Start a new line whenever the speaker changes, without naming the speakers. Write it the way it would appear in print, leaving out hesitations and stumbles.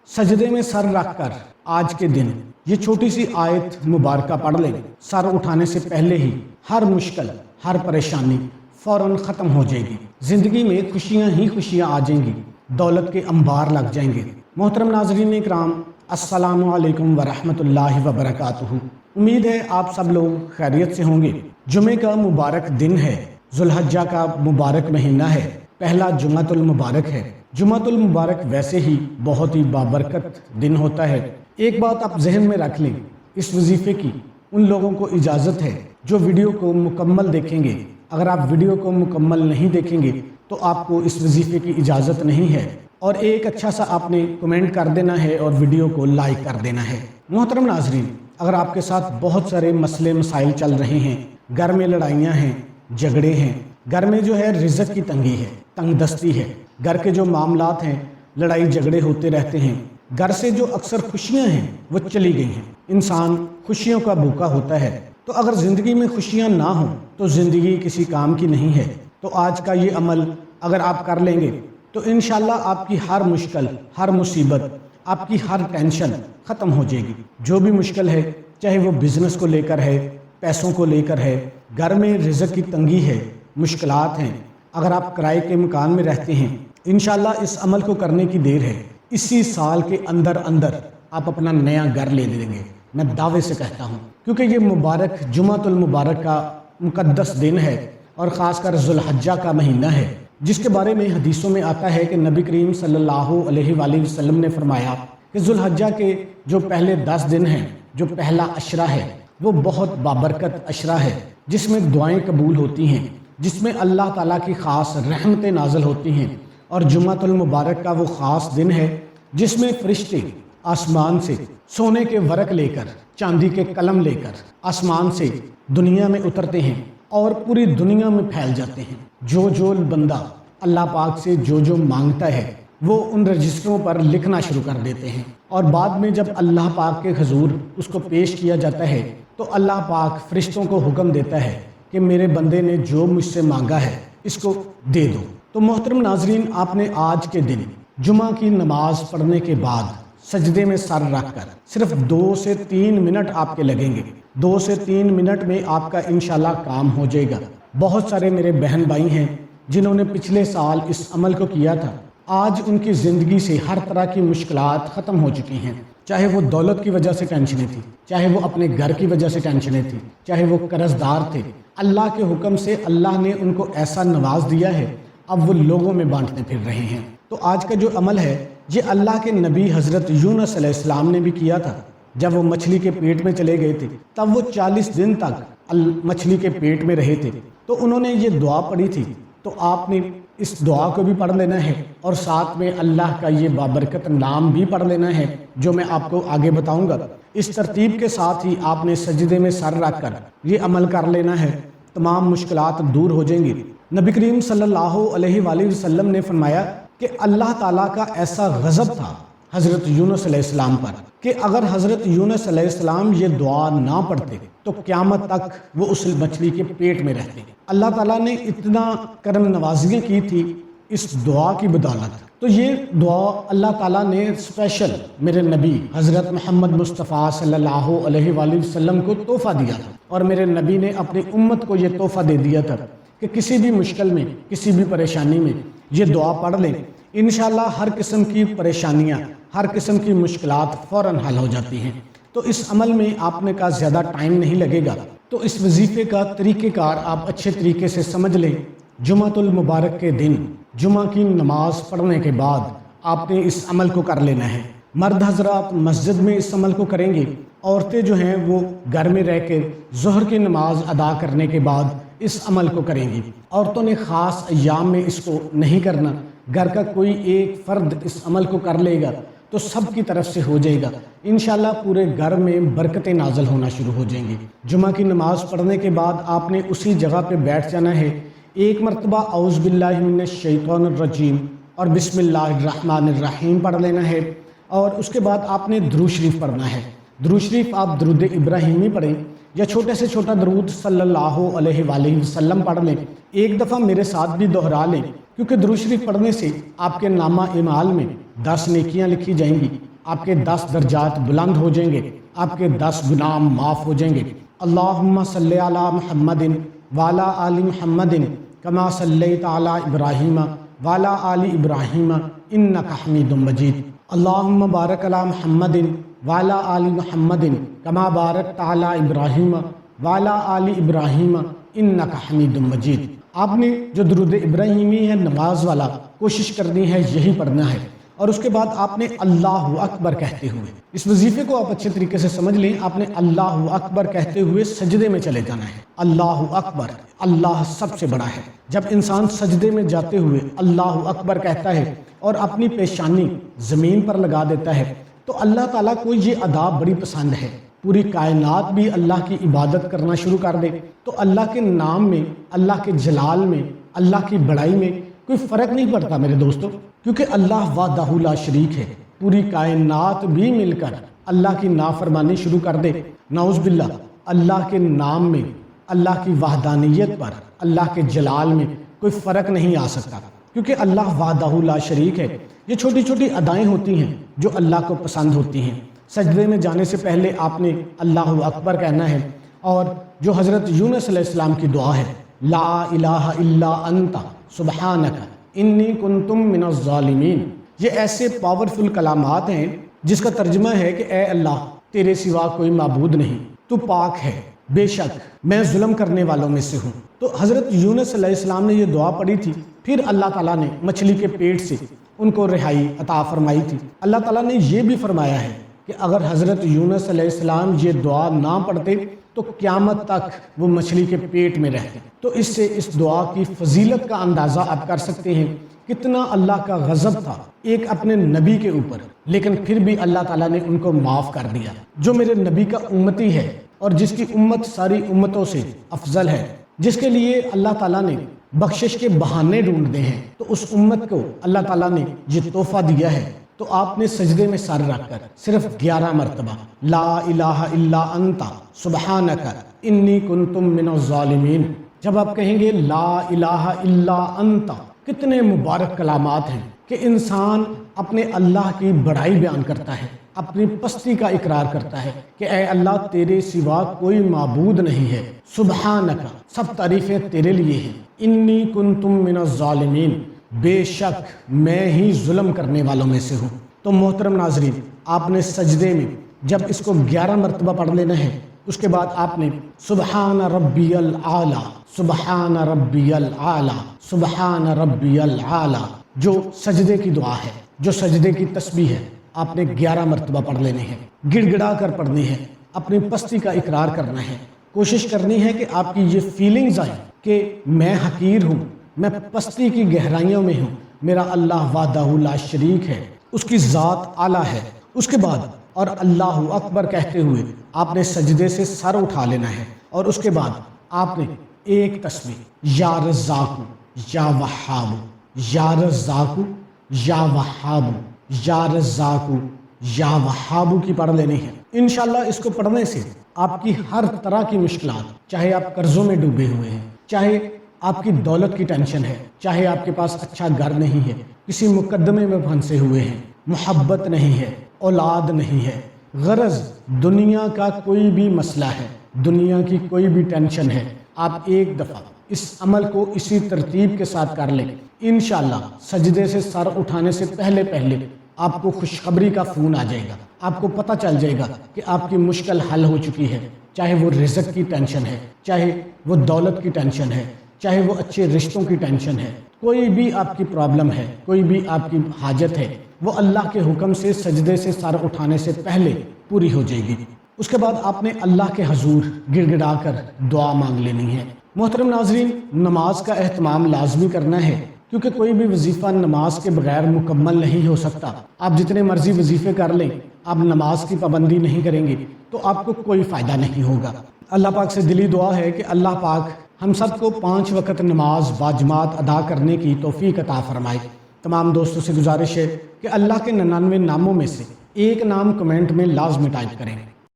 سجدے میں سر رکھ کر آج کے دن یہ چھوٹی سی آیت مبارکہ پڑھ لیں، سر اٹھانے سے پہلے ہی ہر مشکل، ہر پریشانی فوراً ختم ہو جائے گی، زندگی میں خوشیاں ہی خوشیاں آ جائیں گی، دولت کے انبار لگ جائیں گے۔ محترم ناظرین اکرام، السلام علیکم ورحمۃ اللہ وبرکاتہ۔ امید ہے آپ سب لوگ خیریت سے ہوں گے۔ جمعے کا مبارک دن ہے، ذو الحجہ کا مبارک مہینہ ہے، پہلا جمعۃ المبارک ہے۔ جمعۃ المبارک ویسے ہی بہت ہی بابرکت دن ہوتا ہے۔ ایک بات آپ ذہن میں رکھ لیں، اس وظیفے کی ان لوگوں کو اجازت ہے جو ویڈیو کو مکمل دیکھیں گے۔ اگر آپ ویڈیو کو مکمل نہیں دیکھیں گے تو آپ کو اس وظیفے کی اجازت نہیں ہے، اور ایک اچھا سا آپ نے کمنٹ کر دینا ہے اور ویڈیو کو لائک کر دینا ہے۔ محترم ناظرین، اگر آپ کے ساتھ بہت سارے مسئلے مسائل چل رہے ہیں، گھر میں لڑائیاں ہیں، جھگڑے ہیں، گھر میں جو ہے رزق کی تنگی ہے، تنگ دستی ہے، گھر کے جو معاملات ہیں لڑائی جھگڑے ہوتے رہتے ہیں، گھر سے جو اکثر خوشیاں ہیں وہ چلی گئی ہیں، انسان خوشیوں کا بھوکا ہوتا ہے، تو اگر زندگی میں خوشیاں نہ ہوں تو زندگی کسی کام کی نہیں ہے۔ تو آج کا یہ عمل اگر آپ کر لیں گے تو انشاءاللہ آپ کی ہر مشکل، ہر مصیبت، آپ کی ہر ٹینشن ختم ہو جائے گی۔ جو بھی مشکل ہے، چاہے وہ بزنس کو لے کر ہے، پیسوں کو لے کر ہے، گھر میں رزق کی تنگی ہے، مشکلات ہیں، اگر آپ کرائے کے مکان میں رہتے ہیں، انشاءاللہ اس عمل کو کرنے کی دیر ہے، اسی سال کے اندر آپ اپنا نیا گھر لے لیں گے، میں دعوے سے کہتا ہوں، کیونکہ یہ مبارک جمعۃ المبارک کا مقدس دن ہے، اور خاص کر ذو الحجہ کا مہینہ ہے، جس کے بارے میں حدیثوں میں آتا ہے کہ نبی کریم صلی اللہ علیہ وآلہ وسلم نے فرمایا کہ ذو الحجہ کے جو پہلے 10 دن ہیں، جو پہلا عشرہ ہے، وہ بہت بابرکت عشرہ ہے، جس میں دعائیں قبول ہوتی ہیں، جس میں اللہ تعالیٰ کی خاص رحمتیں نازل ہوتی ہیں، اور جمعۃ المبارک کا وہ خاص دن ہے جس میں فرشتے آسمان سے سونے کے ورق لے کر، چاندی کے قلم لے کر آسمان سے دنیا میں اترتے ہیں اور پوری دنیا میں پھیل جاتے ہیں۔ جو بندہ اللہ پاک سے جو مانگتا ہے وہ ان رجسٹروں پر لکھنا شروع کر دیتے ہیں، اور بعد میں جب اللہ پاک کے حضور اس کو پیش کیا جاتا ہے تو اللہ پاک فرشتوں کو حکم دیتا ہے کہ میرے بندے نے جو مجھ سے مانگا ہے اس کو دے دو۔ تو محترم ناظرین، آپ نے آج کے دن جمعہ کی نماز پڑھنے کے بعد سجدے میں سر رکھ کر صرف 2 سے 3 منٹ آپ کے لگیں گے، 2 سے 3 منٹ میں آپ کا انشاءاللہ کام ہو جائے گا۔ بہت سارے میرے بہن بھائی ہیں جنہوں نے پچھلے سال اس عمل کو کیا تھا، آج ان کی زندگی سے ہر طرح کی مشکلات ختم ہو چکی ہیں، چاہے وہ دولت کی وجہ سے ٹینشنیں تھی، چاہے وہ اپنے گھر کی وجہ سے ٹینشنیں تھی، چاہے وہ قرض دار تھے، اللہ کے حکم سے اللہ نے ان کو ایسا نواز دیا ہے، اب وہ لوگوں میں بانٹتے پھر رہے ہیں۔ تو آج کا جو عمل ہے یہ اللہ کے نبی حضرت یونس علیہ السلام نے بھی کیا تھا۔ جب وہ مچھلی کے پیٹ میں چلے گئے تھے تب وہ 40 دن تک مچھلی کے پیٹ میں رہے تھے، تو انہوں نے یہ دعا پڑھی تھی، تو آپ نے اس دعا کو بھی پڑھ لینا ہے، اور ساتھ میں اللہ کا یہ بابرکت نام بھی پڑھ لینا ہے جو میں آپ کو آگے بتاؤں گا۔ اس ترتیب کے ساتھ ہی آپ نے سجدے میں سر رکھ کر یہ عمل کر لینا ہے، تمام مشکلات دور ہو جائیں گی۔ نبی کریم صلی اللہ علیہ وآلہ وسلم نے فرمایا کہ اللہ تعالیٰ کا ایسا غضب تھا حضرت یونس علیہ السلام پر کہ اگر حضرت یونس علیہ السلام یہ دعا نہ پڑھتے تو قیامت تک وہ اس مچھلی کے پیٹ میں رہتے۔ اللہ تعالیٰ نے اتنا کرم نوازیاں کی تھی اس دعا کی بدولت، تو یہ دعا اللہ تعالیٰ نے اسپیشل میرے نبی حضرت محمد مصطفیٰ صلی اللہ علیہ وآلہ وسلم کو تحفہ دیا تھا، اور میرے نبی نے اپنی امت کو یہ تحفہ دے دیا تھا کہ کسی بھی مشکل میں، کسی بھی پریشانی میں یہ دعا پڑھ لیں، انشاءاللہ ہر قسم کی پریشانیاں، ہر قسم کی مشکلات فوراً حل ہو جاتی ہیں۔ تو اس عمل میں آپ نے کا زیادہ ٹائم نہیں لگے گا، تو اس وظیفے کا طریقہ کار آپ اچھے طریقے سے سمجھ لیں۔ جمعۃ المبارک کے دن جمعہ کی نماز پڑھنے کے بعد آپ نے اس عمل کو کر لینا ہے۔ مرد حضرات مسجد میں اس عمل کو کریں گے، عورتیں جو ہیں وہ گھر میں رہ کے ظہر کی نماز ادا کرنے کے بعد اس عمل کو کریں گی۔ عورتوں نے خاص ایام میں اس کو نہیں کرنا، گھر کا کوئی ایک فرد اس عمل کو کر لے گا تو سب کی طرف سے ہو جائے گا، انشاءاللہ پورے گھر میں برکتیں نازل ہونا شروع ہو جائیں گی۔ جمعہ کی نماز پڑھنے کے بعد آپ نے اسی جگہ پہ بیٹھ جانا ہے، ایک مرتبہ اعوذ باللہ من الشیطان الرجیم اور بسم اللہ الرحمن الرحیم پڑھ لینا ہے، اور اس کے بعد آپ نے درود شریف پڑھنا ہے۔ درود شریف آپ درود ابراہیمی پڑھیں یا چھوٹے سے چھوٹا درود صلی اللہ علیہ وآلہ وسلم پڑھ لیں، ایک دفعہ میرے ساتھ بھی دہرا لیں، کیونکہ درود شریف پڑھنے سے آپ کے نامہ اعمال میں 10 نیکیاں لکھی جائیں گی، آپ کے 10 درجات بلند ہو جائیں گے، آپ کے 10 گناہ معاف ہو جائیں گے۔ اللہم صلی علی محمد وعلی آل محمد کما صلیت علی ابراہیم وعلی آل ابراہیم انک حمید مجید۔ اللہم بارک علی محمد وعلی آل محمد کما بارکت علی ابراہیم وعلی آل ابراہیم انک حمید مجید۔ آپ نے جو درود ابراہیمی ہے نماز والا کوشش کرنی ہے یہی پڑھنا ہے، اور اس کے بعد آپ نے اللہ اکبر کہتے ہوئے، اس وظیفے کو آپ اچھے طریقے سے سمجھ لیں، آپ نے اللہ اکبر کہتے ہوئے سجدے میں چلے جانا ہے۔ اللہ اکبر، اللہ سب سے بڑا ہے۔ جب انسان سجدے میں جاتے ہوئے اللہ اکبر کہتا ہے اور اپنی پیشانی زمین پر لگا دیتا ہے تو اللہ تعالیٰ کو یہ ادا بڑی پسند ہے۔ پوری کائنات بھی اللہ کی عبادت کرنا شروع کر دے تو اللہ کے نام میں، اللہ کے جلال میں، اللہ کی بڑائی میں کوئی فرق نہیں پڑتا میرے دوستو، کیونکہ اللہ وحدہ لا شریک ہے۔ پوری کائنات بھی مل کر اللہ کی نافرمانی شروع کر دے، نعوذ باللہ، اللہ کے نام میں، اللہ کی وحدانیت پر، اللہ کے جلال میں کوئی فرق نہیں آ سکتا، کیونکہ اللہ وحدہ لا شریک ہے۔ یہ چھوٹی چھوٹی ادائیں ہوتی ہیں جو اللہ کو پسند ہوتی ہیں۔ سجدے میں جانے سے پہلے آپ نے اللہ اکبر کہنا ہے، اور جو حضرت یونس علیہ السلام کی دعا ہے، لا الہ الا انت سبحانک انی کنتم من الظالمین، یہ ایسے پاورفل کلامات ہیں جس کا ترجمہ ہے کہ اے اللہ، تیرے سوا کوئی معبود نہیں، تو پاک ہے، بے شک میں ظلم کرنے والوں میں سے ہوں۔ تو حضرت یونس علیہ السلام نے یہ دعا پڑھی تھی، پھر اللہ تعالیٰ نے مچھلی کے پیٹ سے ان کو رہائی عطا فرمائی تھی۔ اللہ تعالیٰ نے یہ بھی فرمایا ہے کہ اگر حضرت یونس علیہ السلام یہ دعا نہ پڑھتے تو قیامت تک وہ مچھلی کے پیٹ میں رہتے۔ تو اس سے اس دعا کی فضیلت کا اندازہ آپ کر سکتے ہیں، کتنا اللہ کا غضب تھا ایک اپنے نبی کے اوپر، لیکن پھر بھی اللہ تعالیٰ نے ان کو معاف کر دیا۔ جو میرے نبی کا امتی ہے اور جس کی امت ساری امتوں سے افضل ہے، جس کے لیے اللہ تعالیٰ نے بخشش کے بہانے ڈھونڈتے ہیں، تو اس امت کو اللہ تعالیٰ نے یہ تحفہ دیا ہے۔ تو آپ نے سجدے میں سر رکھ کر صرف 11 مرتبہ لا الہ الا انت سبحانک انی کنتم من الظالمین، جب آپ کہیں گے لا الہ الا انت، کتنے مبارک کلامات ہیں کہ انسان اپنے اللہ کی بڑائی بیان کرتا ہے، اپنی پستی کا اقرار کرتا ہے کہ اے اللہ، تیرے سوا کوئی معبود نہیں ہے، سبحانک، سب تعریفیں تیرے لیے ہیں، انی کنتم من الظالمین، بے شک میں ہی ظلم کرنے والوں میں سے ہوں۔ تو محترم ناظرین، آپ نے سجدے میں جب اس کو 11 مرتبہ پڑھ لینا ہے، اس کے بعد آپ نے سبحان ربی العالی، سبحان ربی العالی، سبحان ربی العالی، جو سجدے کی دعا ہے، جو سجدے کی تسبیح ہے، آپ نے 11 مرتبہ پڑھ لینے ہیں، گڑ گڑا کر پڑھنی ہے، اپنی پستی کا اقرار کرنا ہے، کوشش کرنی ہے کہ آپ کی یہ فیلنگز آئیں کہ میں حقیر ہوں، میں پستی کی گہرائیوں میں ہوں، میرا اللہ وحدہ لا شریک ہے، اس کی ذات اعلیٰ ہے۔ اس کے بعد اور اللہ اکبر کہتے ہوئے آپ نے سجدے سے سر اٹھا لینا ہے، اور اس کے بعد آپ نے ایک تسبیح یا رزاق یا وہاب، یا رزاق یا وہاب، یا رزاق یا وہاب کی پڑھ لینی ہے۔ انشاءاللہ اس کو پڑھنے سے آپ کی ہر طرح کی مشکلات، چاہے آپ قرضوں میں ڈوبے ہوئے ہیں، چاہے آپ کی دولت کی ٹینشن ہے، چاہے آپ کے پاس اچھا گھر نہیں ہے، کسی مقدمے میں پھنسے ہوئے ہیں، محبت نہیں ہے، اولاد نہیں ہے، غرض دنیا کا کوئی بھی مسئلہ ہے، دنیا کی کوئی بھی ٹینشن ہے، آپ ایک دفعہ اس عمل کو اسی ترتیب کے ساتھ کر لیں، انشاءاللہ سجدے سے سر اٹھانے سے پہلے آپ کو خوشخبری کا فون آ جائے گا، آپ کو پتہ چل جائے گا کہ آپ کی مشکل حل ہو چکی ہے، چاہے وہ رزق کی ٹینشن ہے، چاہے وہ دولت کی ٹینشن ہے، چاہے وہ اچھے رشتوں کی ٹینشن ہے، کوئی بھی آپ کی پرابلم ہے، کوئی بھی آپ کی حاجت ہے، وہ اللہ کے حکم سے سجدے سے سر اٹھانے سے پہلے پوری ہو جائے گی۔ اس کے بعد آپ نے اللہ کے حضور گڑ گڑا کر دعا مانگ لینی ہے۔ محترم ناظرین، نماز کا اہتمام لازمی کرنا ہے، کیونکہ کوئی بھی وظیفہ نماز کے بغیر مکمل نہیں ہو سکتا۔ آپ جتنے مرضی وظیفے کر لیں، آپ نماز کی پابندی نہیں کریں گے تو آپ کو کوئی فائدہ نہیں ہوگا۔ اللہ پاک سے دلی دعا ہے کہ اللہ پاک ہم سب کو 5 وقت نماز باجماعت ادا کرنے کی توفیق عطا فرمائے۔ تمام دوستوں سے گزارش ہے کہ اللہ کے 99 ناموں میں سے ایک نام کمنٹ میں لازمی ٹائپ کریں۔